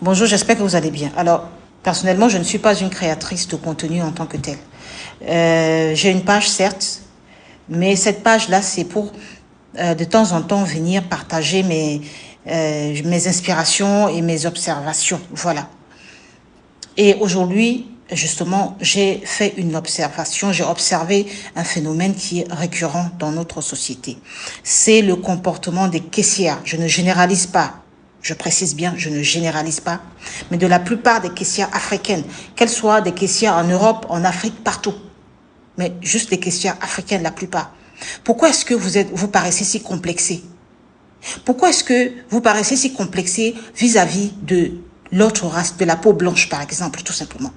Bonjour, j'espère que vous allez bien. Alors, personnellement, je ne suis pas une créatrice de contenu en tant que telle. J'ai une page, certes, mais cette page-là, c'est pour de temps en temps venir partager mes inspirations et mes observations. Voilà. Et aujourd'hui, justement, j'ai fait une observation, j'ai observé un phénomène qui est récurrent dans notre société. C'est le comportement des caissières. Je ne généralise pas. Je précise bien, je ne généralise pas, mais de la plupart des caissières africaines, qu'elles soient des caissières en Europe, en Afrique, partout, mais juste les caissières africaines la plupart. Pourquoi est-ce que vous paraissez si complexés? Pourquoi est-ce que vous paraissez si complexés vis-à-vis de l'autre race, de la peau blanche par exemple, tout simplement?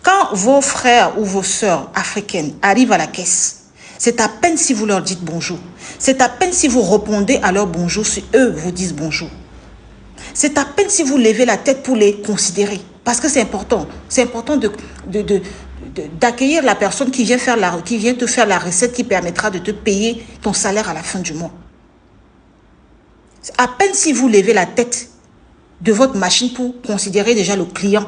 Quand vos frères ou vos sœurs africaines arrivent à la caisse, c'est à peine si vous leur dites bonjour. C'est à peine si vous répondez à leur bonjour si eux vous disent bonjour. C'est à peine si vous levez la tête pour les considérer. Parce que c'est important. C'est important d'accueillir la personne qui vient te faire la recette qui permettra de te payer ton salaire à la fin du mois. À peine si vous levez la tête de votre machine pour considérer déjà le client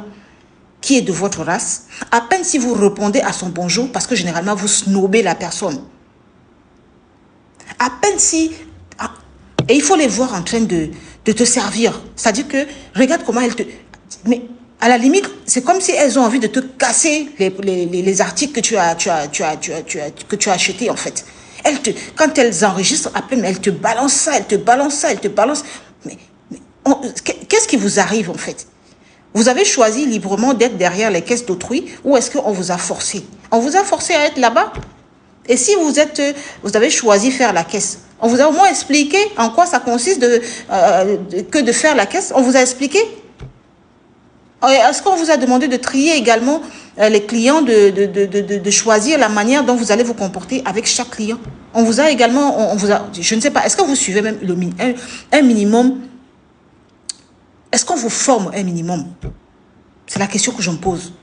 qui est de votre race, à peine si vous répondez à son bonjour, parce que généralement vous snobez la personne. À peine si... Et il faut les voir en train de te servir. C'est-à-dire que, regarde comment elles te... Mais à la limite, c'est comme si elles ont envie de te casser les articles que tu as achetés en fait. Quand elles enregistrent, à peine, elles te balancent ça, elles te balancent ça, elles te balancent... Mais qu'est-ce qui vous arrive en fait? Vous avez choisi librement d'être derrière les caisses d'autrui ou est-ce qu'on vous a forcé? On vous a forcé à être là-bas? Et si vous avez choisi faire la caisse, on vous a au moins expliqué en quoi ça consiste que de faire la caisse? On vous a expliqué? Est-ce qu'on vous a demandé de trier également les clients, de choisir la manière dont vous allez vous comporter avec chaque client? On vous a également, je ne sais pas, est-ce que vous suivez même un minimum? Est-ce qu'on vous forme un minimum? C'est la question que je me pose.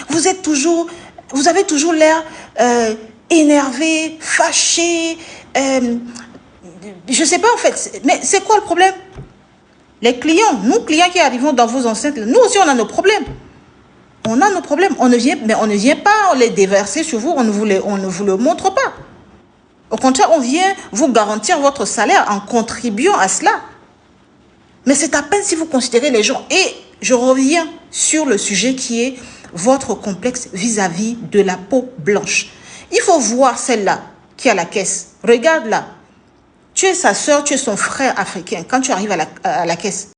Vous avez toujours l'air énervé, fâché. Je ne sais pas en fait. Mais c'est quoi le problème? Les clients, nous clients qui arrivons dans vos enceintes, nous aussi on a nos problèmes. On a nos problèmes. On ne vient pas les déverser sur vous, on ne vous le montre pas. Au contraire, on vient vous garantir votre salaire en contribuant à cela. Mais c'est à peine si vous considérez les gens. Et je reviens sur le sujet qui est votre complexe vis-à-vis de la peau blanche. Il faut voir celle-là qui est à la caisse. Regarde là. Tu es sa soeur, tu es son frère africain. Quand tu arrives à la caisse,